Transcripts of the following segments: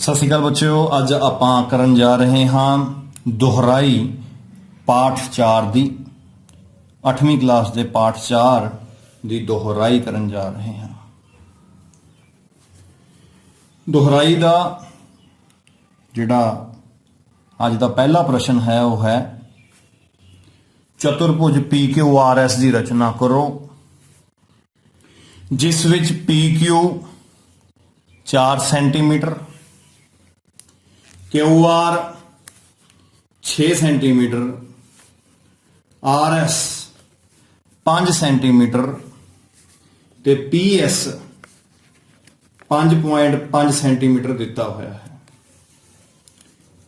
सत श्री अकाल बच्चों, अज आपां करन जा रहे हाँ दोहराई पाठ 4 दी 8वीं क्लास के पाठ 4 की दोहराई करन जा रहे हैं। दोहराई का जिहड़ा अज का पहला प्रश्न है वह है चतुर्भुज PQRS की रचना करो जिस विच PQ 4 centimetre, QR 6 centimetre, RS 5 centimetre ते PS 5.5 सेंटीमीटर दिता होया है।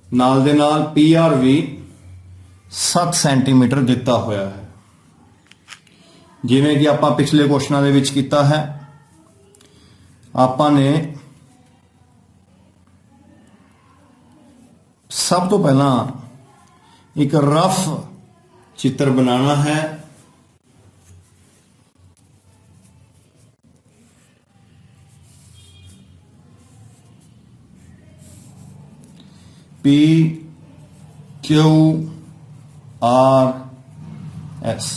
नाल दे नाल PR भी 7 सेंटीमीटर दिता होया है। जिवें कि आपां पिछले क्वेश्चनां दे विच कीता है, आपां ने सब तो पहला एक रफ चित्र बनाना है। PQRS,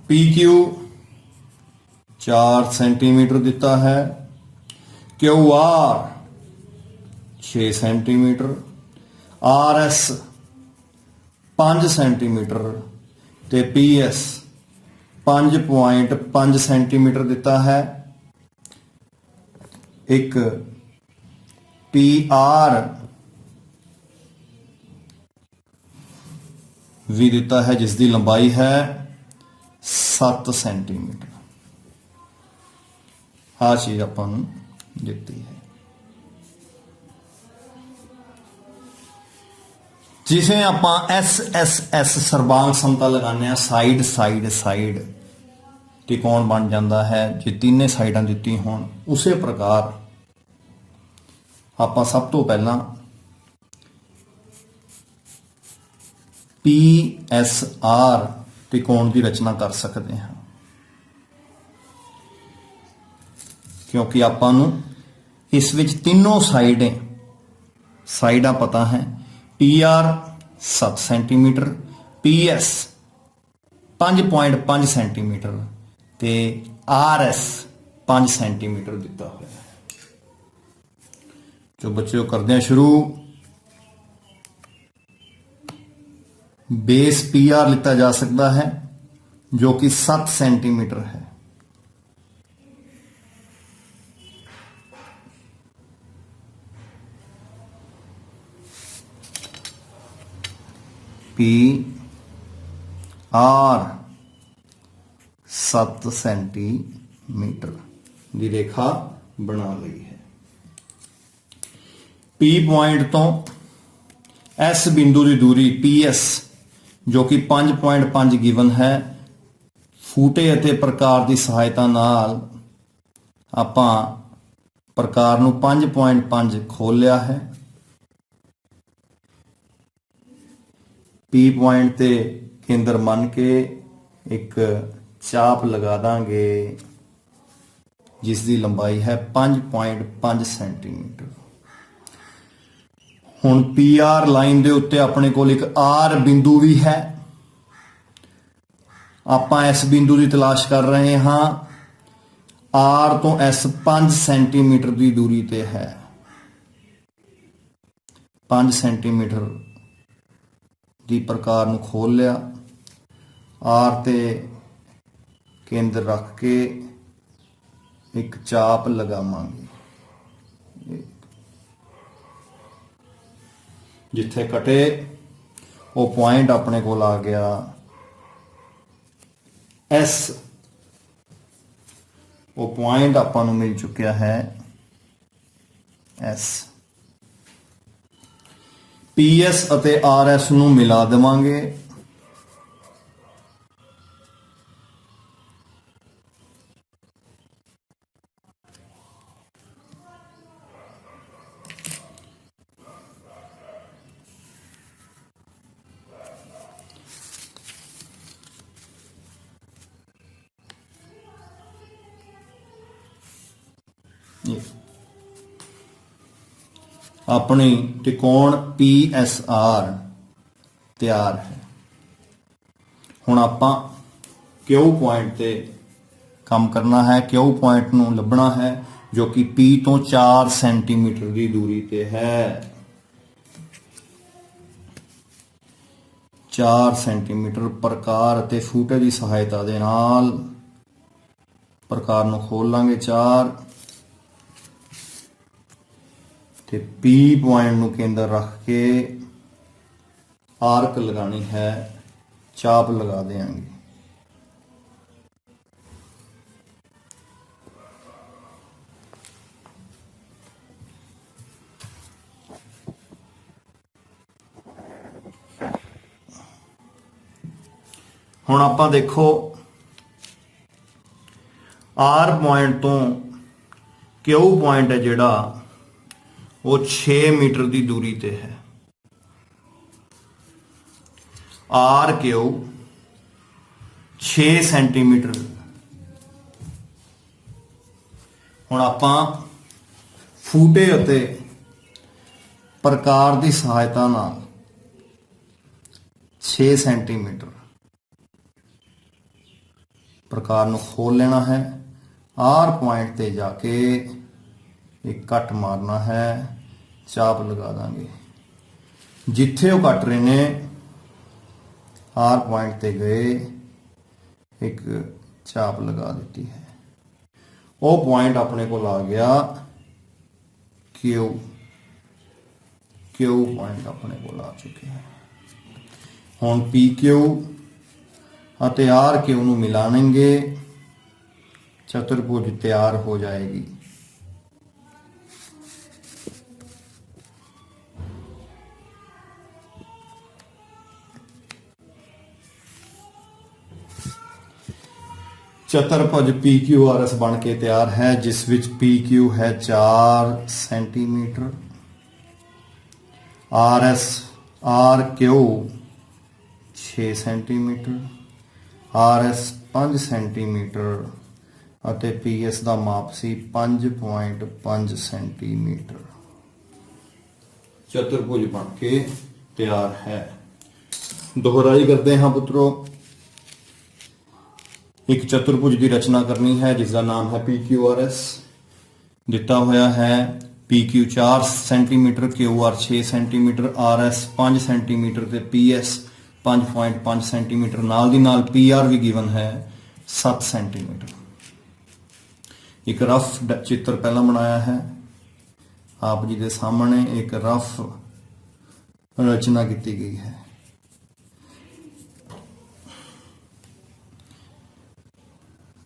PQ 4 सेंटीमीटर दिता है, QR 6 सेंटीमीटर, RS 5 सेंटीमीटर ते PS 5.5 सेंटीमीटर दिता है। एक PR भी दिता है जिसकी लंबाई है 7 सेंटीमीटर। आ चीज आपां नूं दिती है। जिसे आप SSS सर्बांग समता लगाने साइड साइड साइड त्रिकोण बन जाता है जो तीने साइडां दिती होण। उसे प्रकार आप सब तो पहला PSR त्रिकोण की रचना कर सकते हैं, क्योंकि आपां नूं इस विच तीनों साइडां पता है। PR 7 सेंटीमीटर, PS 5.5 सेंटीमीटर ते RS 5 सेंटीमीटर दिता हुआ है। जो बच्चों करते हैं शुरू, बेस PR लिता जा सकता है जो कि 7 सेंटीमीटर है। PR 7 सेंटीमीटर की रेखा बना ली है। P पॉइंट तो S बिंदु की दूरी PS जो कि 5.5 गिवन है। फूटे अते प्रकार की सहायता नाल आपां प्रकार नूं 5.5 खोल लिया है। P पॉइंट ते केंद्र मन के एक चाप लगा देंगे जिसकी लंबाई है 5.5 सेंटीमीटर। हुण PR लाइन दे उत्ते अपने कोल एक R बिंदु भी है। आपां इस बिंदु की तलाश कर रहे हाँ। R तो S 5 सेंटीमीटर की दूरी ते है। 5 सेंटीमीटर की प्रकार नूं खोल लिया। R ते केंद्र रख के एक चाप लगावांगे। जिथे कटे वो पॉइंट अपने को आ गया S। वो पॉइंट आपां नूं मिल चुकिया है S। PS अते RS नूं मिला देवांगे। ਆਪਣੀ ਤਿਕੋਣ PSR ਤਿਆਰ ਹੈ। ਹੁਣ ਆਪਾਂ Q ਪੁਆਇੰਟ ਤੇ ਕੰਮ ਕਰਨਾ ਹੈ। Q ਪੁਆਇੰਟ ਨੂੰ ਲੱਭਣਾ ਹੈ ਜੋ ਕਿ P ਤੋਂ 4 ਸੈਂਟੀਮੀਟਰ ਦੀ ਦੂਰੀ ਤੇ ਹੈ। 4 ਸੈਂਟੀਮੀਟਰ ਪ੍ਰਕਾਰ ਅਤੇ ਫੂਟੇ ਦੀ ਸਹਾਇਤਾ ਦੇ ਨਾਲ ਪ੍ਰਕਾਰ ਨੂੰ ਖੋਲ ਲਾਂਗੇ 4 ਤੇ P ਪੁਆਇੰਟ ਨੂੰ ਕੇਂਦਰ ਰੱਖ ਕੇ ਆਰਕ ਲਗਾਣੀ ਹੈ, ਚਾਪ ਲਗਾ ਦੇਾਂਗੇ। ਹੁਣ ਆਪਾਂ ਦੇਖੋ R ਪੁਆਇੰਟ ਤੋਂ Q ਪੁਆਇੰਟ ਹੈ ਜਿਹੜਾ ਉਹ 6 ਮੀਟਰ ਦੀ ਦੂਰੀ ਤੇ ਹੈ। RQ 6 centimetre. ਹੁਣ ਆਪਾਂ ਫੂਟੇ ਅਤੇ ਪ੍ਰਕਾਰ ਦੀ ਸਹਾਇਤਾ ਨਾਲ 6 ਸੈਂਟੀਮੀਟਰ ਪ੍ਰਕਾਰ ਨੂੰ ਖੋਲ ਲੈਣਾ ਹੈ। R ਪੁਆਇੰਟ ਤੇ ਜਾ ਕੇ ਇੱਕ ਕੱਟ ਮਾਰਨਾ ਹੈ, ਚਾਪ ਲਗਾ ਦਾਂਗੇ। ਜਿੱਥੇ ਉਹ ਕੱਟ ਰਹੇ ਨੇ R ਪੁਆਇੰਟ ਤੇ ਗਏ, ਇੱਕ ਚਾਪ ਲਗਾ ਦਿੱਤੀ ਹੈ। ਉਹ ਪੁਆਇੰਟ ਆਪਣੇ ਕੋਲ ਆ ਗਿਆ Q ਪੁਆਇੰਟ ਆਪਣੇ ਕੋਲ ਆ ਚੁੱਕਿਆ ਹੈ। ਹੁਣ PQ ਅਤੇ RQ ਨੂੰ ਮਿਲਾਣਗੇ, ਚਤੁਰਭੁਜ ਤਿਆਰ ਹੋ ਜਾਏਗੀ। ਚਤੁਰਭੁਜ PQRS ਬਣ ਕੇ ਤਿਆਰ ਹੈ, ਜਿਸ ਵਿੱਚ PQ ਹੈ 4 centimetre, RQ 6 centimetre, RS 5 centimetre ਅਤੇ PS ਦਾ ਮਾਪ ਸੀ 5.5 ਸੈਂਟੀਮੀਟਰ। ਚਤੁਰਭੁਜ ਬਣ ਕੇ ਤਿਆਰ ਹੈ। ਦੁਹਰਾਈ ਕਰਦੇ ਹਾਂ ਪੁੱਤਰੋ। ਇੱਕ ਚਤੁਰਭੁਜ ਦੀ ਰਚਨਾ ਕਰਨੀ ਹੈ ਜਿਸ ਦਾ ਨਾਮ ਹੈ PQRS। ਦਿੱਤਾ ਹੋਇਆ ਹੈ PQ 4 centimetre, QR 6 centimetre, RS 5 centimetre ਤੇ PS 5.5 ਸੈਂਟੀਮੀਟਰ। ਨਾਲ ਦੀ ਨਾਲ PR ਵੀ ਗਿਵਨ ਹੈ 7 ਸੈਂਟੀਮੀਟਰ। ਇੱਕ ਰਫ ਚਿੱਤਰ ਪਹਿਲਾਂ ਬਣਾਇਆ ਹੈ ਆਪ ਜੀ ਦੇ ਸਾਹਮਣੇ। ਇੱਕ ਰਫ ਰਚਨਾ ਕੀਤੀ ਗਈ ਹੈ।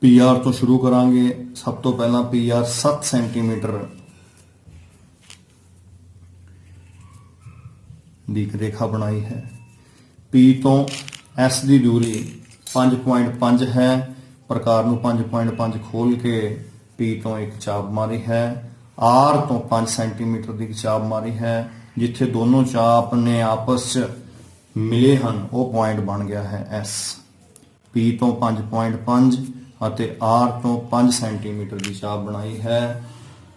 PR ਤੋਂ ਸ਼ੁਰੂ ਕਰਾਂਗੇ। ਸਭ ਤੋਂ ਪਹਿਲਾਂ PR 7 ਸੈਂਟੀਮੀਟਰ ਦੀ ਇੱਕ ਰੇਖਾ ਬਣਾਈ ਹੈ। P ਤੋਂ S ਦੀ ਦੂਰੀ 5.5 ਹੈ। ਪ੍ਰਕਾਰ ਨੂੰ 5.5 ਖੋਲ ਕੇ P ਤੋਂ ਇੱਕ ਚਾਪ ਮਾਰੀ ਹੈ। R ਤੋਂ 5 ਸੈਂਟੀਮੀਟਰ ਦੀ ਇੱਕ ਚਾਪ ਮਾਰੀ ਹੈ। ਜਿੱਥੇ ਦੋਨੋਂ ਚਾਪ ਨੇ ਆਪਸ 'ਚ ਮਿਲੇ ਹਨ ਉਹ ਪੁਆਇੰਟ ਬਣ ਗਿਆ ਹੈ S। P ਤੋਂ 5.5 ਅਤੇ R ਤੋਂ 5 ਸੈਂਟੀਮੀਟਰ ਦੀ ਚਾਪ ਬਣਾਈ ਹੈ,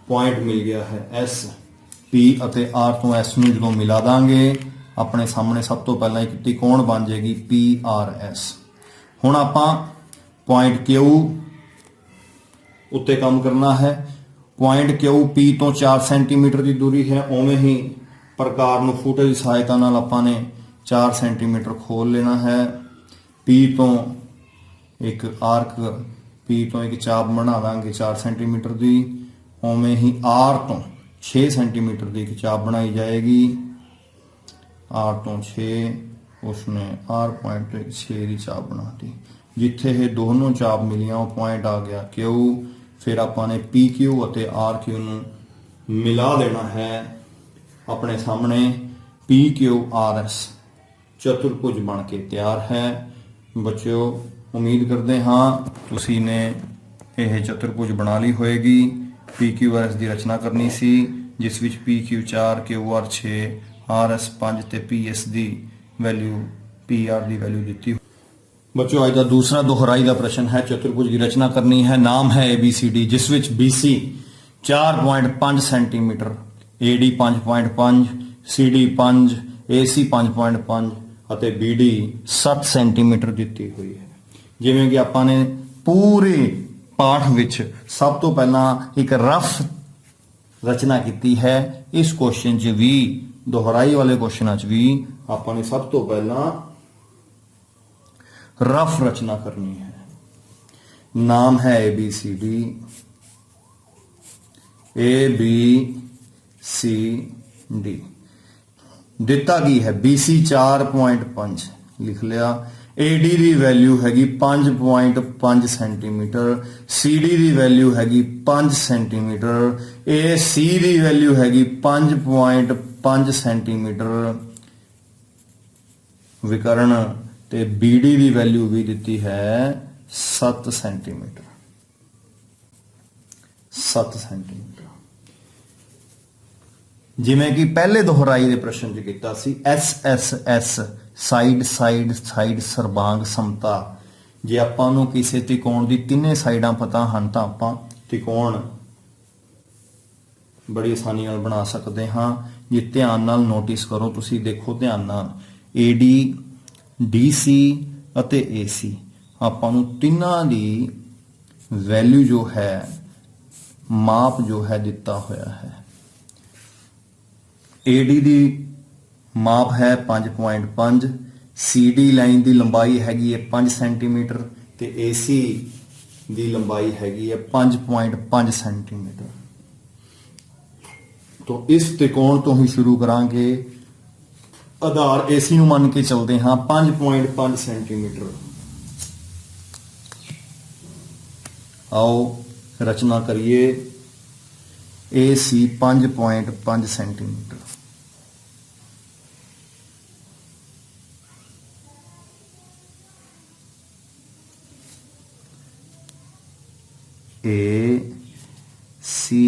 ਪੁਆਇੰਟ ਮਿਲ ਗਿਆ ਹੈ S। P ਅਤੇ R ਤੋਂ S ਨੂੰ ਜਦੋਂ ਮਿਲਾ ਦਾਂਗੇ ਆਪਣੇ ਸਾਹਮਣੇ ਸਭ ਤੋਂ ਪਹਿਲਾਂ ਇੱਕ ਤਿਕੋਣ ਬਣ ਜਾਏਗੀ PRS। ਹੁਣ ਆਪਾਂ ਪੁਆਇੰਟ Q ਉੱਤੇ ਕੰਮ ਕਰਨਾ ਹੈ। ਪੁਆਇੰਟ Q P ਤੋਂ 4 ਸੈਂਟੀਮੀਟਰ ਦੀ ਦੂਰੀ ਹੈ। ਉਵੇਂ ਹੀ ਪ੍ਰਕਾਰ ਨੂੰ ਫੂਟੇ ਦੀ ਸਹਾਇਤਾ ਨਾਲ ਆਪਾਂ ਨੇ 4 ਸੈਂਟੀਮੀਟਰ ਖੋਲ ਲੈਣਾ ਹੈ। P ਤੋਂ ਇੱਕ ਆਰਕ P ਤੋਂ ਇੱਕ ਚਾਪ ਬਣਾ ਦਾਂਗੇ 4 ਸੈਂਟੀਮੀਟਰ ਦੀ। ਉਵੇਂ ਹੀ R ਤੋਂ 6 ਸੈਂਟੀਮੀਟਰ ਦੀ ਇੱਕ ਚਾਪ ਬਣਾਈ ਜਾਏਗੀ। R ਤੋਂ 6, ਉਸਨੇ R ਪੁਆਇੰਟ ਤੇ 6 ਦੀ ਚਾਪ ਬਣਾਤੀ। ਜਿੱਥੇ ਇਹ ਦੋਨੋਂ ਚਾਪ ਮਿਲੀਆਂ ਉਹ ਪੁਆਇੰਟ ਆ ਗਿਆ Q। ਫਿਰ ਆਪਾਂ ਨੇ PQ ਅਤੇ RQ ਨੂੰ ਮਿਲਾ ਦੇਣਾ ਹੈ ਆਪਣੇ ਸਾਹਮਣੇ। PQRS ਚਤੁਰਭੁਜ ਬਣ ਕੇ ਤਿਆਰ ਹੈ। ਬੱਚਿਓ ਉਮੀਦ ਕਰਦੇ ਹਾਂ ਤੁਸੀਂ ਨੇ ਇਹ ਚਤੁਰਭੁਜ ਬਣਾ ਲਈ ਹੋਏਗੀ। PQRS ਦੀ ਰਚਨਾ ਕਰਨੀ ਸੀ ਜਿਸ ਵਿੱਚ PQ 4, QR 6, RS 5 ਤੇ PS ਦੀ ਵੈਲਿਊ PR ਦੀ ਵੈਲਿਊ ਦਿੱਤੀ। ਬੱਚਿਓ ਅੱਜ ਦਾ ਦੂਸਰਾ ਦੁਹਰਾਈ ਦਾ ਪ੍ਰਸ਼ਨ ਹੈ। ਚਤੁਰਭੁਜ ਦੀ ਰਚਨਾ ਕਰਨੀ ਹੈ। ਨਾਮ ਹੈ ABCD ਜਿਸ ਵਿੱਚ BC 4.5 centimetre, AD 5.5, CD 5, AC 5.5 ਅਤੇ BD 7 ਸੈਂਟੀਮੀਟਰ ਦਿੱਤੀ ਹੋਈ ਹੈ। ਜਿਵੇਂ ਕਿ ਆਪਾਂ ਨੇ ਪੂਰੇ ਪਾਠ ਵਿੱਚ ਸਭ ਤੋਂ ਪਹਿਲਾਂ ਇੱਕ ਰਫ ਰਚਨਾ ਕੀਤੀ ਹੈ। ਇਸ ਕੁਐਸਚਨ 'ਚ ਵੀ ਦੁਹਰਾਈ ਵਾਲੇ ਕੁਐਸਚਨਾਂ 'ਚ ਵੀ ਆਪਾਂ ਨੇ ਸਭ ਤੋਂ ਪਹਿਲਾਂ रफ रचना करनी है। नाम है ABCD, ABCD दिता की है BC 4.5 लिख लिया। AD की वैल्यू हैगी 5.5 सेंटीमीटर, CD की वैल्यू हैगी 5 सेंटीमीटर, AC की वैल्यू हैगी 5.5 सेंटीमीटर विकर्ण ਤੇ BD ਦੀ ਵੈਲਿਊ ਵੀ ਦਿੱਤੀ ਹੈ 7 ਸੈਂਟੀਮੀਟਰ। 7 ਸੈਂਟੀਮੀਟਰ ਜਿਵੇਂ ਕਿ ਪਹਿਲੇ ਦੁਹਰਾਈ ਦੇ ਪ੍ਰਸ਼ਨ 'ਚ ਕੀਤਾ ਸੀ। SSS ਸਾਈਡ ਸਰਬਾਂਗ ਸਮਤਾ। ਜੇ ਆਪਾਂ ਨੂੰ ਕਿਸੇ ਤਿਕੋਣ ਦੀ ਤਿੰਨੇ ਸਾਈਡਾਂ ਪਤਾ ਹਨ ਤਾਂ ਆਪਾਂ ਤਿਕੋਣ ਬੜੀ ਆਸਾਨੀ ਨਾਲ ਬਣਾ ਸਕਦੇ ਹਾਂ। ਜੇ ਧਿਆਨ ਨਾਲ ਨੋਟਿਸ ਕਰੋ, ਤੁਸੀਂ ਦੇਖੋ ਧਿਆਨ ਨਾਲ, AD DC ਅਤੇ AC ਆਪਾਂ ਨੂੰ ਤਿੰਨਾਂ ਦੀ ਵੈਲਿਊ ਜੋ ਹੈ, ਮਾਪ ਜੋ ਹੈ ਦਿੱਤਾ ਹੋਇਆ ਹੈ। AD ਦੀ ਮਾਪ ਹੈ 5.5, CD ਲਾਈਨ ਦੀ ਲੰਬਾਈ ਹੈਗੀ ਹੈ 5 ਸੈਂਟੀਮੀਟਰ ਤੇ AC ਦੀ ਲੰਬਾਈ ਹੈਗੀ ਹੈ 5.5 ਸੈਂਟੀਮੀਟਰ। तो इस त्रिकोण तो ही शुरू करांगे। आधार AC ਨੂੰ ਮੰਨ ਕੇ ਚੱਲਦੇ ਹਾਂ 5.5 ਸੈਂਟੀਮੀਟਰ। आओ रचना करिए। AC 5.5 centimetre. AC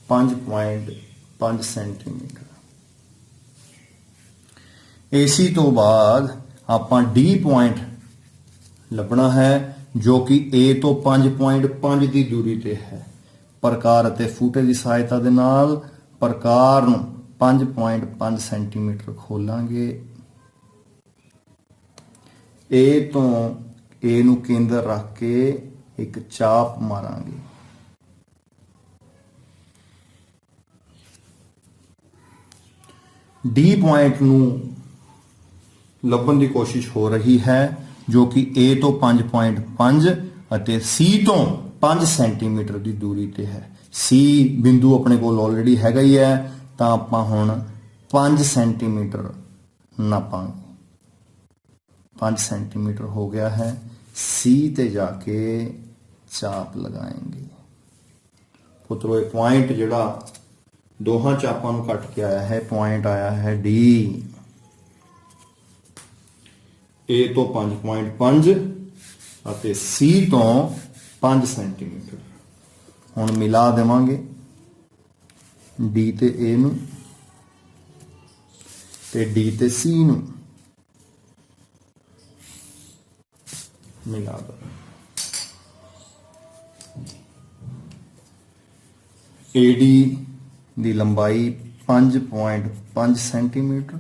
5.5 centimetre. AC तो बाद ਆਪਾਂ D पॉइंट ਲੱਭਣਾ ਹੈ ਜੋ ਕਿ A ਤੋਂ 5.5 ਦੀ ਦੂਰੀ ਤੇ ਹੈ। ਪ੍ਰਕਾਰ ਅਤੇ ਫੂਟੇ ਦੀ ਸਹਾਇਤਾ ਦੇ ਨਾਲ ਪ੍ਰਕਾਰ ਨੂੰ 5.5 ਸੈਂਟੀਮੀਟਰ ਖੋਲਾਂਗੇ। A ਤੋਂ A ਨੂੰ ਕੇਂਦਰ ਰੱਖ ਕੇ ਇੱਕ ਚਾਪ ਮਾਰਾਂਗੇ। D ਪੁਆਇੰਟ ਨੂੰ ਲੱਭਣ ਦੀ ਕੋਸ਼ਿਸ਼ ਹੋ ਰਹੀ ਹੈ ਜੋ ਕਿ A ਤੋਂ 5.5 ਅਤੇ C ਤੋਂ 5 ਸੈਂਟੀਮੀਟਰ ਦੀ ਦੂਰੀ ਤੇ ਹੈ। C ਬਿੰਦੂ ਆਪਣੇ ਕੋਲ ਆਲਰੇਡੀ ਹੈਗਾ ਹੀ ਹੈ ਤਾਂ ਆਪਾਂ ਹੁਣ 5 ਸੈਂਟੀਮੀਟਰ ਨਾਪਾਂਗੇ। 5 ਸੈਂਟੀਮੀਟਰ ਹੋ ਗਿਆ ਹੈ। C ਤੇ ਜਾ ਕੇ ਚਾਪ ਲਗਾएंगे। ਪੁੱਤਰੋ ਇਹ ਪੁਆਇੰਟ ਜਿਹੜਾ ਦੋਹਾਂ ਚਾਪਾਂ ਨੂੰ ਕੱਟ ਕੇ ਆਇਆ ਹੈ, ਪੁਆਇੰਟ ਆਇਆ ਹੈ D। A ਤੋਂ 5.5 ਅਤੇ C ਤੋਂ 5 ਸੈਂਟੀਮੀਟਰ। ਹੁਣ ਮਿਲਾ ਦੇਵਾਂਗੇ D ਤੇ A ਨੂੰ ਤੇ D ਤੇ C ਨੂੰ ਮਿਲਾ ਦੋ। AD ਦੀ ਲੰਬਾਈ 5.5 ਸੈਂਟੀਮੀਟਰ।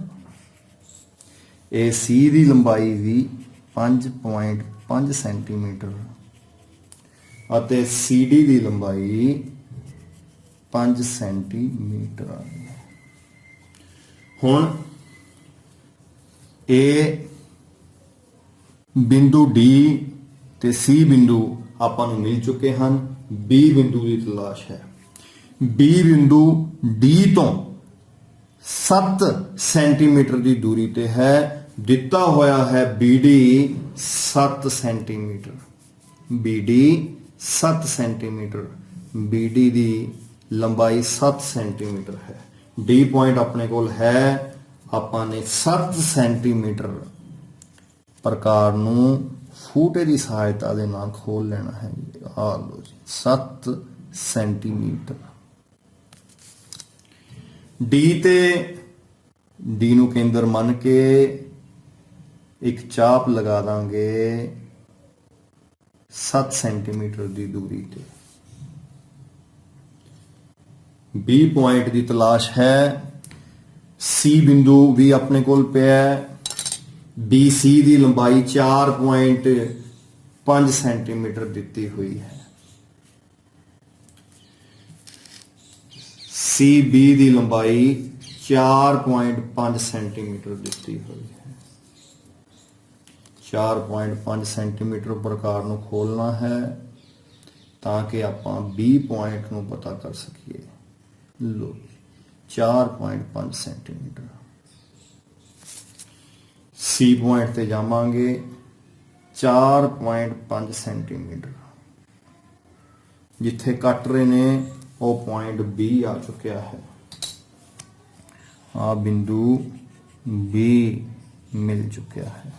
AC ਦੀ ਲੰਬਾਈ ਵੀ 5.5 ਸੈਂਟੀਮੀਟਰ ਅਤੇ CD ਦੀ ਲੰਬਾਈ 5 ਸੈਂਟੀਮੀਟਰ। ਹੁਣ A ਬਿੰਦੂ D ਤੇ C ਬਿੰਦੂ ਆਪਾਂ ਨੂੰ ਮਿਲ ਚੁੱਕੇ ਹਨ। B ਬਿੰਦੂ ਦੀ ਤਲਾਸ਼ ਹੈ। B ਬਿੰਦੂ D ਤੋਂ 7 ਸੈਂਟੀਮੀਟਰ ਦੀ ਦੂਰੀ ਤੇ ਹੈ। ਦਿੱਤਾ ਹੋਇਆ ਹੈ BD 7 centimetre. BD 7 centimetre. BD ਦੀ ਲੰਬਾਈ 7 ਸੈਂਟੀਮੀਟਰ ਹੈ। D ਪੁਆਇੰਟ ਆਪਣੇ ਕੋਲ ਹੈ। ਆਪਾਂ ਨੇ 7 ਸੈਂਟੀਮੀਟਰ ਪ੍ਰਕਾਰ ਨੂੰ ਫੂਟੇ ਦੀ ਸਹਾਇਤਾ ਦੇ ਨਾਲ ਖੋਲ ਲੈਣਾ ਹੈ। ਆ ਲਓ ਜੀ 7 ਸੈਂਟੀਮੀਟਰ। D ਤੇ D ਨੂੰ ਕੇਂਦਰ ਮੰਨ ਕੇ ਇੱਕ ਚਾਪ ਲਗਾ ਦਾਂਗੇ 7 ਸੈਂਟੀਮੀਟਰ ਦੀ ਦੂਰੀ ਤੇ। B ਪੁਆਇੰਟ ਦੀ ਤਲਾਸ਼ ਹੈ। C ਬਿੰਦੂ ਵੀ ਆਪਣੇ ਕੋਲ ਪਿਆ ਹੈ। BC ਦੀ ਲੰਬਾਈ 4.5 ਸੈਂਟੀਮੀਟਰ ਦਿੱਤੀ ਹੋਈ ਹੈ। CB ਦੀ ਲੰਬਾਈ 4.5 ਸੈਂਟੀਮੀਟਰ ਦਿੱਤੀ ਹੋਈ ਹੈ। 4.5 ਸੈਂਟੀਮੀਟਰ ਪ੍ਰਕਾਰ ਨੂੰ ਖੋਲਣਾ ਹੈ ਤਾਂ ਕਿ ਆਪਾਂ B ਪੁਆਇੰਟ ਨੂੰ ਪਤਾ ਕਰ ਸਕੀਏ। ਲੋ 4.5 ਸੈਂਟੀਮੀਟਰ। C ਪੁਆਇੰਟ ਤੇ ਜਾਵਾਂਗੇ 4.5 ਸੈਂਟੀਮੀਟਰ। ਜਿੱਥੇ ਕੱਟ ਰਹੇ ਨੇ ਉਹ ਪੁਆਇੰਟ B ਆ ਚੁੱਕਿਆ ਹੈ। ਆ ਬਿੰਦੂ B ਮਿਲ ਚੁੱਕਿਆ ਹੈ।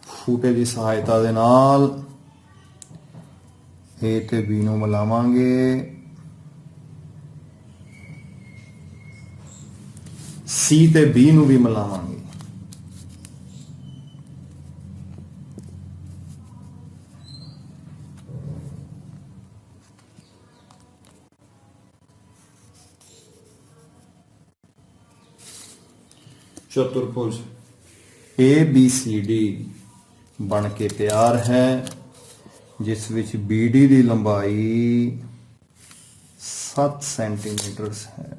ਫੂਟੇ ਦੀ ਸਹਾਇਤਾ ਦੇ ਨਾਲ A ਤੇ B ਨੂੰ ਮਿਲਾਵਾਂਗੇ। C ਤੇ B ਨੂੰ ਵੀ ਮਿਲਾਵਾਂਗੇ। ਚਤੁਰਭੁਜ ABCD ਬਣ ਕੇ ਤਿਆਰ ਹੈ, ਜਿਸ ਵਿੱਚ BD ਦੀ ਲੰਬਾਈ 7 ਸੈਂਟੀਮੀਟਰ ਹੈ।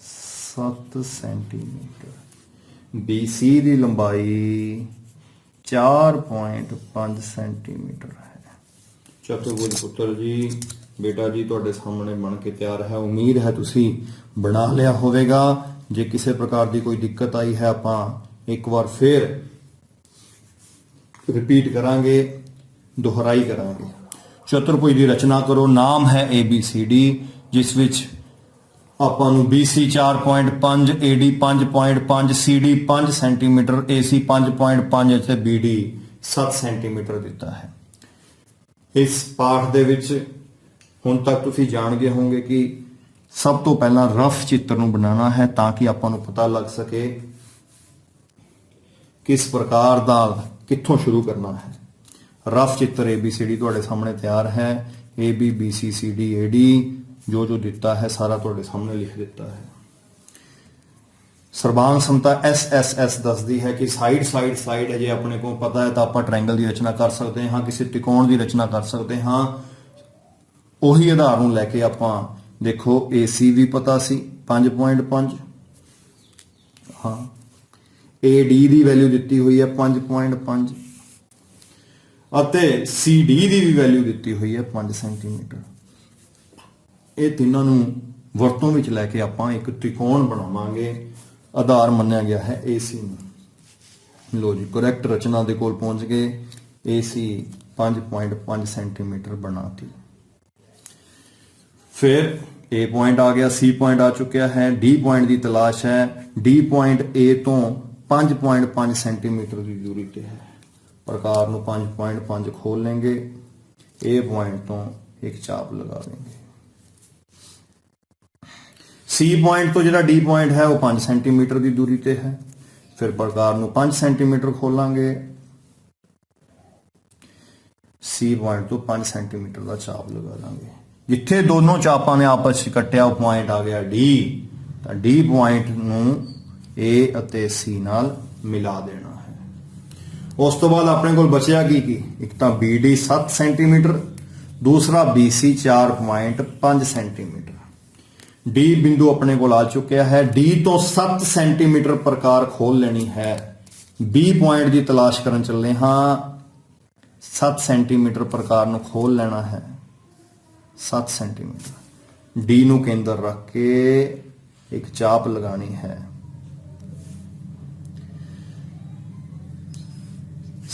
7 ਸੈਂਟੀਮੀਟਰ। BC ਦੀ ਲੰਬਾਈ 4.5 ਸੈਂਟੀਮੀਟਰ ਹੈ। ਚਤੁਰਭੁਜ ਪੁੱਤਰ ਜੀ, ਬੇਟਾ ਜੀ ਤੁਹਾਡੇ ਸਾਹਮਣੇ ਬਣ ਕੇ ਤਿਆਰ ਹੈ। ਉਮੀਦ ਹੈ ਤੁਸੀਂ ਬਣਾ ਲਿਆ ਹੋਵੇਗਾ। ਜੇ ਕਿਸੇ ਪ੍ਰਕਾਰ ਦੀ ਕੋਈ ਦਿੱਕਤ ਆਈ ਹੈ ਆਪਾਂ ਇੱਕ ਵਾਰ ਫਿਰ ਰਿਪੀਟ ਕਰਾਂਗੇ, ਦੁਹਰਾਈ ਕਰਾਂਗੇ। ਚਤੁਰਭੁਜ ਦੀ ਰਚਨਾ ਕਰੋ। ਨਾਮ ਹੈ ABCD, ਜਿਸ ਵਿੱਚ ਆਪਾਂ ਨੂੰ BC 4.5, AD 5.5, CD 5 centimetre, AC 5.5 ਅਤੇ BD 7 ਸੈਂਟੀਮੀਟਰ ਦਿੱਤਾ ਹੈ। ਇਸ ਪਾਠ ਦੇ ਵਿੱਚ ਹੁਣ ਤੱਕ ਤੁਸੀਂ ਜਾਣ ਗਏ ਹੋਵੋਗੇ ਕਿ ਸਭ ਤੋਂ ਪਹਿਲਾਂ ਰਫ ਚਿੱਤਰ ਨੂੰ ਬਣਾਉਣਾ ਹੈ ਤਾਂ ਕਿ ਆਪਾਂ ਨੂੰ ਪਤਾ ਲੱਗ ਸਕੇ ਕਿਸ ਪ੍ਰਕਾਰ ਦਾ ਕਿੱਥੋਂ ਸ਼ੁਰੂ ਕਰਨਾ ਹੈ। ਰਫ ਚਿੱਤਰ ABCD ਤੁਹਾਡੇ ਸਾਹਮਣੇ ਤਿਆਰ ਹੈ। AB BC CD AD ਜੋ ਜੋ ਦਿੱਤਾ ਹੈ ਸਾਰਾ ਤੁਹਾਡੇ ਸਾਹਮਣੇ ਲਿਖ ਦਿੱਤਾ ਹੈ। ਸਰਬਾਂਗ ਸਮਤਾ SSS ਦੱਸਦੀ ਹੈ ਕਿ ਸਾਈਡ ਹੈ। ਜੇ ਆਪਣੇ ਕੋਲ ਪਤਾ ਹੈ ਤਾਂ ਆਪਾਂ ਟ੍ਰਾਇੰਗਲ ਦੀ ਰਚਨਾ ਕਰ ਸਕਦੇ ਹਾਂ, ਕਿਸੇ ਤਿਕੋਣ ਦੀ ਰਚਨਾ ਕਰ ਸਕਦੇ ਹਾਂ। ਉਹੀ ਆਧਾਰ ਨੂੰ ਲੈ ਕੇ ਆਪਾਂ ਦੇਖੋ AC ਵੀ ਪਤਾ ਸੀ 5.5, ਹਾਂ AD ਦੀ ਵੈਲਿਊ ਦਿੱਤੀ ਹੋਈ ਹੈ 5.5 ਅਤੇ CD ਦੀ ਵੀ ਵੈਲਿਊ ਦਿੱਤੀ ਹੋਈ ਹੈ 5 ਸੈਂਟੀਮੀਟਰ। ਇਹ ਤਿੰਨਾਂ ਨੂੰ ਵਰਤੋਂ ਵਿੱਚ ਲੈ ਕੇ ਆਪਾਂ ਇੱਕ ਤ੍ਰਿਕੋਣ ਬਣਾਵਾਂਗੇ। ਆਧਾਰ ਮੰਨਿਆ ਗਿਆ ਹੈ AC ਨੂੰ। ਲੋ ਜੀ, ਕਰੈਕਟ ਰਚਨਾ ਦੇ ਕੋਲ ਪਹੁੰਚ ਗਏ। AC 5.5 ਸੈਂਟੀਮੀਟਰ ਬਣਾਤੀ। ਫਿਰ A ਪੁਆਇੰਟ ਆ ਗਿਆ, C ਪੁਆਇੰਟ ਆ ਚੁੱਕਿਆ ਹੈ, D ਪੁਆਇੰਟ ਦੀ ਤਲਾਸ਼ ਹੈ। D ਪੁਆਇੰਟ A ਤੋਂ 5.5 ਸੈਂਟੀਮੀਟਰ ਦੀ ਦੂਰੀ ਤੇ ਹੈ। ਪ੍ਰਕਾਰ ਨੂੰ 5.5 ਖੋਲ लेंगे। A ਪੁਆਇੰਟ ਤੋਂ ਇੱਕ ਚਾਪ ਲਗਾ देंगे। C ਪੁਆਇੰਟ ਤੋਂ ਜਿਹੜਾ D ਪੁਆਇੰਟ ਹੈ ਉਹ 5 ਸੈਂਟੀਮੀਟਰ ਦੀ ਦੂਰੀ ਤੇ ਹੈ। ਫਿਰ ਪ੍ਰਕਾਰ ਨੂੰ 5 ਸੈਂਟੀਮੀਟਰ ਖੋਲਾਂਗੇ। C ਪੁਆਇੰਟ ਤੋਂ 5 ਸੈਂਟੀਮੀਟਰ ਦਾ ਚਾਪ ਲਗਾ ਦਾਂਗੇ। ਜਿੱਥੇ ਦੋਨੋਂ ਚਾਪਾਂ ਨੇ ਆਪਸ ਵਿੱਚ ਕੱਟਿਆ ਉਹ ਪੁਆਇੰਟ ਆ ਗਿਆ D। ਤਾਂ D ਪੁਆਇੰਟ ਨੂੰ A ਅਤੇ C ਨਾਲ ਮਿਲਾ ਦੇਣਾ ਹੈ। ਉਸ ਤੋਂ ਬਾਅਦ ਆਪਣੇ ਕੋਲ ਬਚਿਆ ਕੀ ਇੱਕ ਤਾਂ BD 7 ਸੈਂਟੀਮੀਟਰ, ਦੂਸਰਾ BC 4.5 ਸੈਂਟੀਮੀਟਰ। D ਬਿੰਦੂ ਆਪਣੇ ਕੋਲ ਆ ਚੁੱਕਿਆ ਹੈ। D ਤੋਂ 7 ਸੈਂਟੀਮੀਟਰ ਪ੍ਰਕਾਰ ਖੋਲ ਲੈਣੀ ਹੈ। B ਪੁਆਇੰਟ ਦੀ ਤਲਾਸ਼ ਕਰਨ ਚੱਲੇ ਹਾਂ। 7 ਸੈਂਟੀਮੀਟਰ ਪ੍ਰਕਾਰ ਨੂੰ ਖੋਲ ਲੈਣਾ ਹੈ। 7 ਸੈਂਟੀਮੀਟਰ। D ਨੂੰ ਕੇਂਦਰ ਰੱਖ ਕੇ ਇੱਕ ਚਾਪ ਲਗਾਣੀ ਹੈ।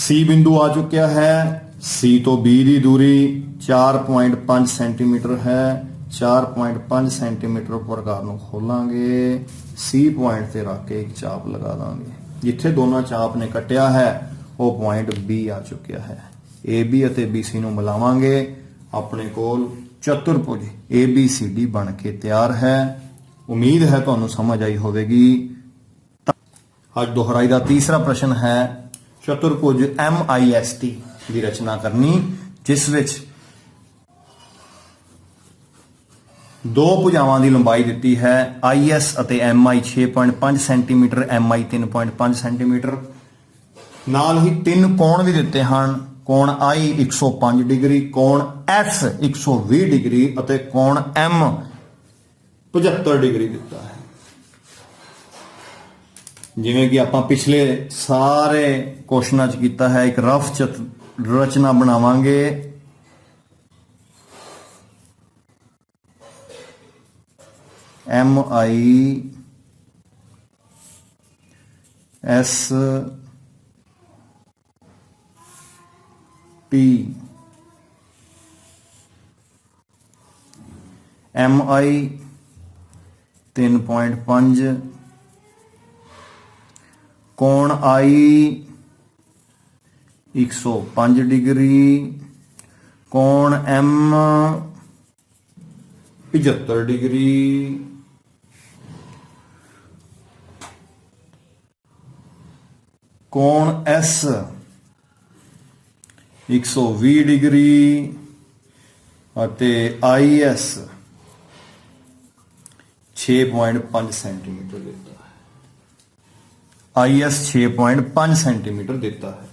C ਬਿੰਦੂ ਆ ਚੁੱਕਿਆ ਹੈ। C ਤੋਂ B ਦੀ ਦੂਰੀ 4.5 ਸੈਂਟੀਮੀਟਰ ਹੈ। 4.5 ਸੈਂਟੀਮੀਟਰ ਪ੍ਰਕਾਰ ਨੂੰ ਖੋਲਾਂਗੇ। C ਪੁਆਇੰਟ ਤੇ ਰੱਖ ਕੇ ਇੱਕ ਚਾਪ ਲਗਾ ਦਾਂਗੇ। ਜਿੱਥੇ ਦੋਨਾਂ ਚਾਪ ਨੇ ਕੱਟਿਆ ਹੈ ਉਹ ਪੁਆਇੰਟ B ਆ ਚੁੱਕਿਆ ਹੈ। AB ਅਤੇ BC ਨੂੰ ਮਿਲਾਵਾਂਗੇ। ਆਪਣੇ ਕੋਲ ਚਤੁਰਭੁਜ ABCD ਬਣ ਕੇ ਤਿਆਰ ਹੈ। ਉਮੀਦ ਹੈ ਤੁਹਾਨੂੰ ਸਮਝ ਆਈ ਹੋਵੇਗੀ। ਅੱਜ ਦੁਹਰਾਈ ਦਾ ਤੀਸਰਾ ਪ੍ਰਸ਼ਨ ਹੈ। ਚਤੁਰਭੁਜ MIST ਦੀ ਰਚਨਾ ਕਰਨੀ, ਜਿਸ ਵਿੱਚ ਦੋ ਭੁਜਾਵਾਂ ਦੀ ਲੰਬਾਈ ਦਿੱਤੀ ਹੈ IS ਅਤੇ MI 6.5 ਸੈਂਟੀਮੀਟਰ MI 3.5 ਸੈਂਟੀਮੀਟਰ। ਨਾਲ ਹੀ ਤਿੰਨ ਕੋਣ ਵੀ ਦਿੱਤੇ ਹਨ, ਕੋਣ I 105 ਡਿਗਰੀ, ਕੋਣ S 120 ਡਿਗਰੀ ਅਤੇ ਕੋਣ M 75 ਡਿਗਰੀ ਦਿੱਤਾ ਹੈ। ਜਿਵੇਂ ਕਿ ਆਪਾਂ ਪਿਛਲੇ ਸਾਰੇ ਕੁਐਸਚਨਾਂ 'ਚ ਕੀਤਾ ਹੈ, ਇੱਕ ਰਫ ਰਚਨਾ ਬਣਾਵਾਂਗੇ। MI S P MI 3.5 कोण I 105 डिग्री, कोण M 75 डिग्री, कोण S 120 डिग्री ਅਤੇ IS 6.5 ਸੈਂਟੀਮੀਟਰ ਦਿੱਤਾ ਹੈ। IS 6.5 ਸੈਂਟੀਮੀਟਰ ਦਿੱਤਾ ਹੈ।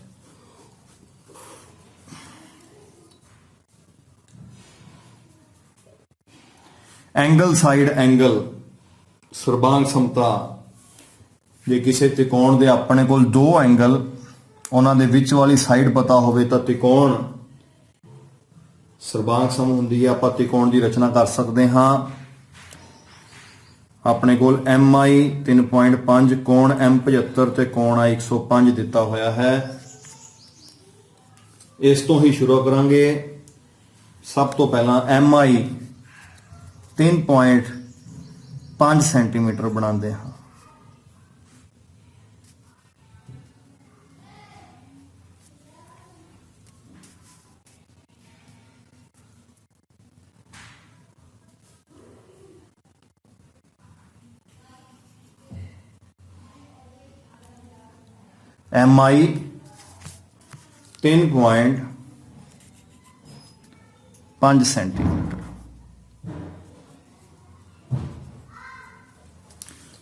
ਐਂਗਲ ਸਾਈਡ ਐਂਗਲ ਸਰਬਾਂਗ ਸਮਤਾ ਜੇ ਕਿਸੇ त्रिकोण ਦੇ ਆਪਣੇ ਕੋਲ ਦੋ ਐਂਗਲ ਉਹਨਾਂ ਦੇ ਵਿੱਚ ਵਾਲੀ ਸਾਈਡ ਪਤਾ ਹੋਵੇ ਤਾਂ त्रिकोण ਸਰਬਾਂਗ ਸਮ ਹੁੰਦੀ ਹੈ। ਆਪਾਂ त्रिकोण ਦੀ ਰਚਨਾ ਕਰ ਸਕਦੇ ਹਾਂ। ਆਪਣੇ ਕੋਲ MI 3.5 ਕੋਣ M 75 ਤੇ ਕੋਣ I 105 ਦਿੱਤਾ ਹੋਇਆ ਹੈ। ਇਸ ਤੋਂ ਹੀ ਸ਼ੁਰੂ ਕਰਾਂਗੇ। ਸਭ ਤੋਂ ਪਹਿਲਾਂ MI 3.5 ਸੈਂਟੀਮੀਟਰ ਬਣਾਉਂਦੇ ਹਾਂ। MI 3.5 सेंटीमीटर,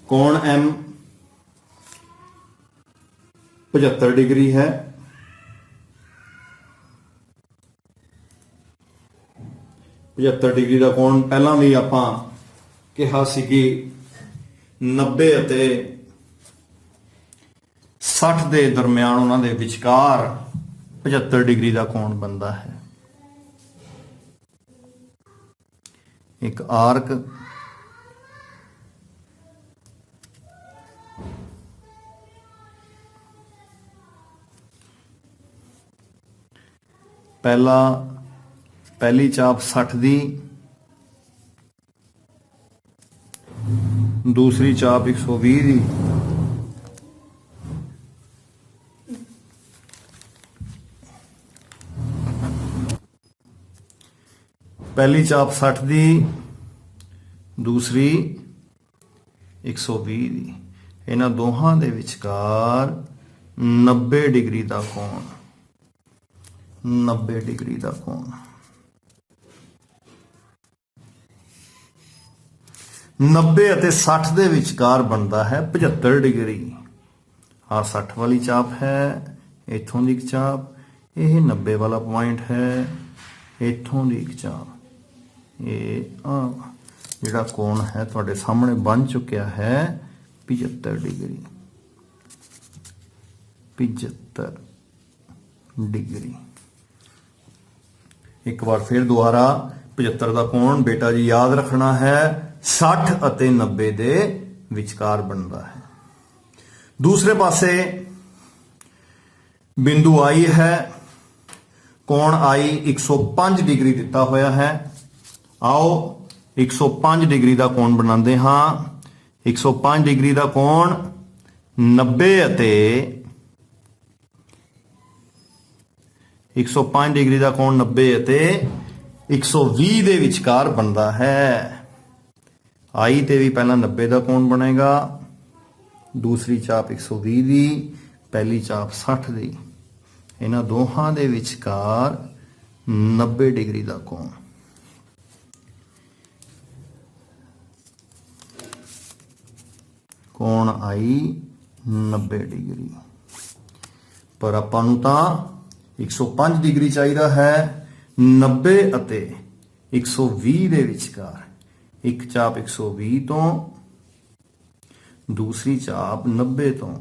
कोण M 75 डिग्री है। 75 डिग्री का कोण पहला भी आपां कहा सी कि 90 ਅਤੇ 60 ਦੇ ਦਰਮਿਆਨ ਉਹਨਾਂ ਦੇ ਵਿਚਕਾਰ 75 ਡਿਗਰੀ ਦਾ ਕੋਣ ਬਣਦਾ ਹੈ। ਇੱਕ ਆਰਕ ਪਹਿਲੀ ਚਾਪ 60 ਦੀ, दूसरी चाप 120 ਦੀ, पहली चाप 60 ਦੀ, दूसरी 120 ਦੀ। ਇਹਨਾਂ ਦੋਹਾਂ ਦੇ ਵਿਚਕਾਰ 90 ਡਿਗਰੀ ਦਾ ਕੋਣ, 90 ਡਿਗਰੀ ਦਾ ਕੋਣ। 90 ਅਤੇ 60 ਦੇ ਵਿਚਕਾਰ ਬਣਦਾ ਹੈ 75 ਡਿਗਰੀ। ਆ 60 ਵਾਲੀ ਚਾਪ ਹੈ, ਇੱਥੋਂ ਦੀ ਇੱਕ ਚਾਪ, ਇਹ 90 ਵਾਲਾ ਪੁਆਇੰਟ ਹੈ, ਇੱਥੋਂ ਦੀ ਇੱਕ ਚਾਪ। ਇਹ ਜਿਹੜਾ ਕੋਣ ਹੈ ਤੁਹਾਡੇ ਸਾਹਮਣੇ ਬਣ ਚੁੱਕਿਆ ਹੈ 75 ਡਿਗਰੀ, 75 ਡਿਗਰੀ। ਇੱਕ ਵਾਰ ਫਿਰ ਦੁਬਾਰਾ 75 ਦਾ ਕੋਣ ਬੇਟਾ ਜੀ ਯਾਦ ਰੱਖਣਾ ਹੈ 60 ਅਤੇ 90 ਦੇ ਵਿਚਕਾਰ ਬਣਦਾ ਹੈ। ਦੂਸਰੇ ਪਾਸੇ ਬਿੰਦੂ I ਹੈ, ਕੋਣ I 105 ਡਿਗਰੀ ਦਿੱਤਾ ਹੋਇਆ ਹੈ। आओ 105 डिग्री का कोण बनाते हाँ। 105 डिग्री का कोण 90 ਅਤੇ 105 डिग्री का कोण 90 ਅਤੇ 120 ਦੇ ਵਿਚਕਾਰ ਬਣਦਾ ਹੈ। I ਤੇ ਵੀ ਪਹਿਲਾਂ 90 ਦਾ ਕੋਣ ਬਣੇਗਾ, ਦੂਸਰੀ ਚਾਪ 120 ਦੀ, ਪਹਿਲੀ ਚਾਪ 60 ਦੀ। ਇਹਨਾਂ ਦੋਹਾਂ ਦੇ ਵਿਚਕਾਰ 90 ਡਿਗਰੀ ਦਾ ਕੋਣ। ਕੋਣ ਆਈ 90 ਡਿਗਰੀ। ਪਰ ਆਪਾਂ ਨੂੰ ਤਾਂ 105 ਡਿਗਰੀ ਚਾਹੀਦਾ ਹੈ। 90 ਅਤੇ 120 ਦੇ ਵਿਚਕਾਰ ਇੱਕ ਚਾਪ 120 ਤੋਂ, ਦੂਸਰੀ ਚਾਪ 90 ਤੋਂ।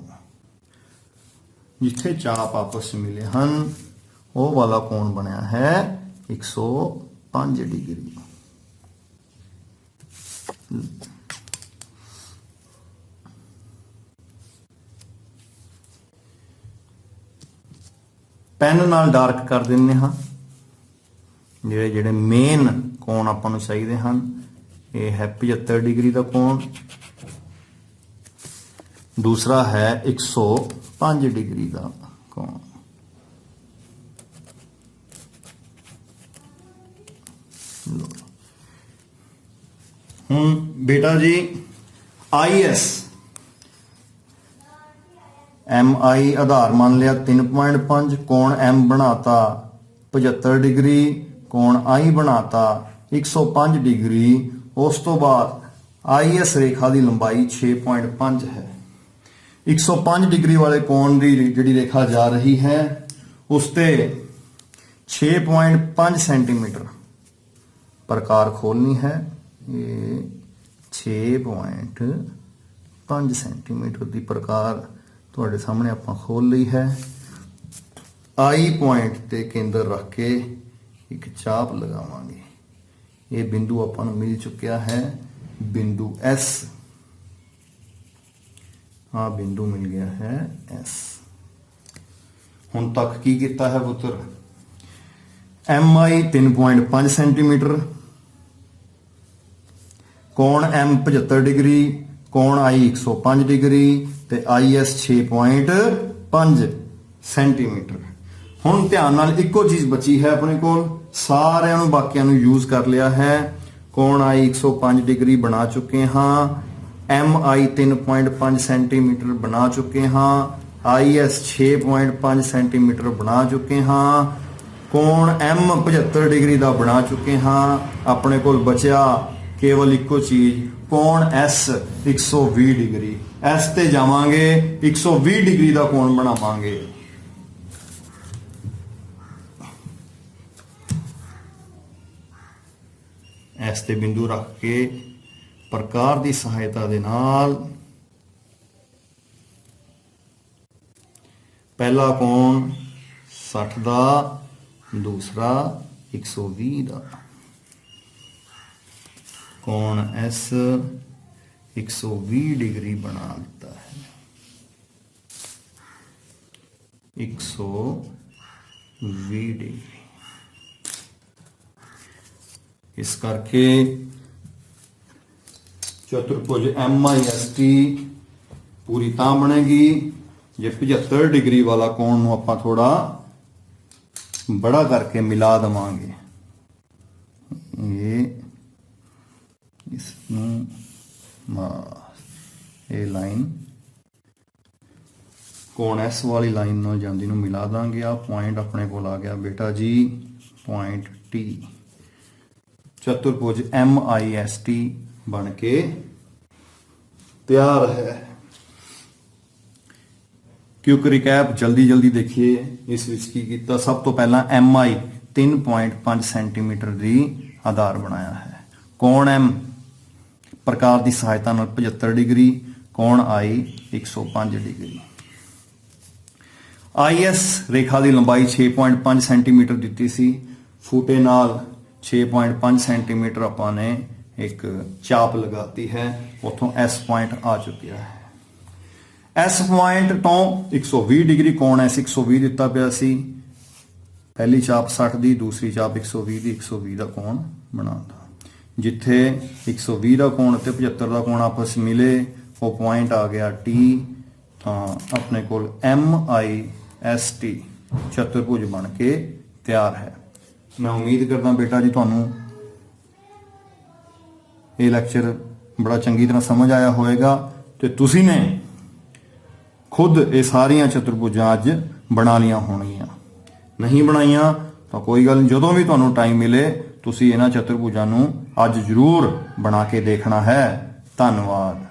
ਜਿੱਥੇ ਚਾਪ ਆਪਸ ਮਿਲੇ ਹਨ ਉਹ ਵਾਲਾ ਕੋਣ ਬਣਿਆ ਹੈ 105 ਡਿਗਰੀ। ਪੈਨ ਨਾਲ ਡਾਰਕ ਕਰ ਦਿੰਦੇ ਹਾਂ। ਜਿਹੜੇ ਮੇਨ ਕੋਣ ਆਪਾਂ ਨੂੰ ਚਾਹੀਦੇ ਹਨ, ਇਹ ਹੈ 75 ਡਿਗਰੀ ਦਾ ਕੋਣ, ਦੂਸਰਾ ਹੈ 105 ਡਿਗਰੀ ਦਾ ਕੋਣ। ਹੁਣ ਬੇਟਾ ਜੀ IS MI ਆਧਾਰ ਮੰਨ ਲਿਆ 3.5, ਕੋਣ M ਬਣਾਤਾ 75 ਡਿਗਰੀ, ਕੋਣ I ਬਣਾਤਾ 105 ਡਿਗਰੀ। ਉਸ ਤੋਂ ਬਾਅਦ IS ਰੇਖਾ ਦੀ ਲੰਬਾਈ 6.5 ਹੈ। 105 ਡਿਗਰੀ ਵਾਲੇ ਕੋਣ ਦੀ ਜਿਹੜੀ ਰੇਖਾ ਜਾ ਰਹੀ ਹੈ ਉਸ ਤੇ 6.5 ਸੈਂਟੀਮੀਟਰ ਪ੍ਰਕਾਰ ਖੋਲਣੀ ਹੈ। ਇਹ 6.5 ਸੈਂਟੀਮੀਟਰ ਦੀ ਪ੍ਰਕਾਰ ਤੁਹਾਡੇ ਸਾਹਮਣੇ ਆਪਾਂ ਖੋਲ ਲਈ ਹੈ। I ਪੁਆਇੰਟ ਤੇ ਕੇਂਦਰ ਰੱਖ ਕੇ ਇੱਕ ਚਾਪ ਲਗਾਵਾਂਗੇ। ਇਹ ਬਿੰਦੂ ਆਪਾਂ ਨੂੰ ਮਿਲ ਚੁੱਕਿਆ ਹੈ, ਬਿੰਦੂ S। ਆ ਬਿੰਦੂ ਮਿਲ ਗਿਆ ਹੈ S। ਹੁਣ ਤੱਕ ਕੀ ਕੀਤਾ ਹੈ ਪੁੱਤਰ? MI 3.5 ਸੈਂਟੀਮੀਟਰ, ਕੋਣ M 75 ਡਿਗਰੀ, ਕੋਣ I 105 ਡਿਗਰੀ ਤੇ IS 6.5 ਸੈਂਟੀਮੀਟਰ। ਹੁਣ ਧਿਆਨ ਨਾਲ ਇੱਕੋ ਚੀਜ਼ ਬਚੀ ਹੈ ਆਪਣੇ ਕੋਲ, ਸਾਰਿਆਂ ਨੂੰ ਬਾਕੀਆਂ ਨੂੰ ਯੂਜ਼ ਕਰ ਲਿਆ ਹੈ। ਕੋਣ I 105 ਡਿਗਰੀ ਬਣਾ ਚੁੱਕੇ ਹਾਂ, MI 3.5 ਸੈਂਟੀਮੀਟਰ ਬਣਾ ਚੁੱਕੇ ਹਾਂ, IS 6.5 ਸੈਂਟੀਮੀਟਰ ਬਣਾ ਚੁੱਕੇ ਹਾਂ, ਕੋਣ M 75 ਡਿਗਰੀ ਦਾ ਬਣਾ ਚੁੱਕੇ ਹਾਂ। ਆਪਣੇ ਕੋਲ ਬਚਿਆ ਕੇਵਲ ਇੱਕੋ ਚੀਜ਼, ਕੋਣ S 120 ਡਿਗਰੀ। S ਤੇ ਜਾਵਾਂਗੇ 120 ਡਿਗਰੀ ਦਾ ਕੋਣ ਬਣਾਵਾਂਗੇ। S ਤੇ ਬਿੰਦੂ ਰੱਖ ਕੇ ਪ੍ਰਕਾਰ ਦੀ ਸਹਾਇਤਾ ਦੇ ਨਾਲ ਪਹਿਲਾ ਕੋਣ 60 ਦਾ, ਦੂਸਰਾ 120 ਦਾ। ਕੋਣ S 120 ਡਿਗਰੀ ਬਣਾ ਦਿੱਤਾ ਹੈ। 120 ਡਿਗਰੀ। ਇਸ ਕਰਕੇ ਚਤੁਰਭੁਜ MIST ਪੂਰੀ ਤਾਂ ਬਣੇਗੀ ਜੇ 75 ਡਿਗਰੀ ਵਾਲਾ ਕੋਣ ਨੂੰ ਆਪਾਂ ਥੋੜਾ ਬੜਾ ਕਰਕੇ ਮਿਲਾ ਦਵਾਂਗੇ। ਇਹ ਇਸ ਨੂੰ ਇਹ ਲਾਈਨ ਕੋਣ S ਵਾਲੀ ਲਾਈਨ ਨਾਲ ਜਾਂਦੀ ਨੂੰ ਮਿਲਾ ਦਾਂਗੇ। ਆ ਪੁਆਇੰਟ ਆਪਣੇ ਕੋਲ ਆ ਗਿਆ ਬੇਟਾ ਜੀ, ਪੁਆਇੰਟ T। ਚਤੁਰਭੁਜ MIST ਬਣ ਕੇ ਤਿਆਰ ਹੈ। ਕਿਉਂਕ ਰਿਕੈਪ ਜਲਦੀ ਦੇਖੀਏ ਇਸ ਵਿੱਚ ਕੀ ਕੀਤਾ। ਸਭ ਤੋਂ ਪਹਿਲਾਂ MI 3.5 ਸੈਂਟੀਮੀਟਰ ਦੀ ਆਧਾਰ ਬਣਾਇਆ ਹੈ। ਕੋਣ M ਪ੍ਰਕਾਰ ਦੀ ਸਹਾਇਤਾ ਨਾਲ 75 ਡਿਗਰੀ, ਕੋਣ I 105 ਡਿਗਰੀ। IS ਰੇਖਾ ਦੀ ਲੰਬਾਈ 6.5 ਸੈਂਟੀਮੀਟਰ ਦਿੱਤੀ ਸੀ। ਫੂਟੇ ਨਾਲ 6.5 ਸੈਂਟੀਮੀਟਰ ਆਪਾਂ ਨੇ ਇੱਕ ਚਾਪ ਲਗਾਤੀ ਹੈ। ਉੱਥੋਂ S ਪੁਆਇੰਟ ਆ ਚੁੱਕਿਆ ਹੈ। S ਪੁਆਇੰਟ ਤੋਂ 120 ਡਿਗਰੀ ਕੋਣ S 120 ਦਿੱਤਾ ਪਿਆ ਸੀ। ਪਹਿਲੀ ਚਾਪ 60 ਦੀ, ਦੂਸਰੀ ਚਾਪ 120 ਦੀ, 120 ਦਾ ਕੋਣ ਬਣਾਉਂਦਾ। ਜਿੱਥੇ 120 ਦਾ ਕੋਣ ਅਤੇ 75 ਦਾ ਕੋਣ ਆਪਸ ਮਿਲੇ ਉਹ ਪੁਆਇੰਟ ਆ ਗਿਆ T। ਤਾਂ ਆਪਣੇ ਕੋਲ MIST ਚਤੁਰਭੁਜ ਬਣ ਕੇ ਤਿਆਰ ਹੈ। ਮੈਂ ਉਮੀਦ ਕਰਦਾ ਬੇਟਾ ਜੀ ਤੁਹਾਨੂੰ ਇਹ ਲੈਕਚਰ ਬੜਾ ਚੰਗੀ ਤਰ੍ਹਾਂ ਸਮਝ ਆਇਆ ਹੋਵੇਗਾ ਤੇ ਤੁਸੀਂ ਨੇ ਖੁਦ ਇਹ ਸਾਰੀਆਂ ਚਤੁਰਭੁਜਾਂ ਅੱਜ ਬਣਾ ਲੀਆਂ ਹੋਣਗੀਆਂ। ਨਹੀਂ ਬਣਾਈਆਂ ਤਾਂ ਕੋਈ ਗੱਲ ਨਹੀਂ, ਜਦੋਂ ਵੀ ਤੁਹਾਨੂੰ ਟਾਈਮ ਮਿਲੇ ਤੁਸੀਂ ਇਹਨਾਂ ਚਤੁਰਭੁਜਾਂ ਨੂੰ ਅੱਜ ਜ਼ਰੂਰ ਬਣਾ ਕੇ ਦੇਖਣਾ ਹੈ। ਧੰਨਵਾਦ।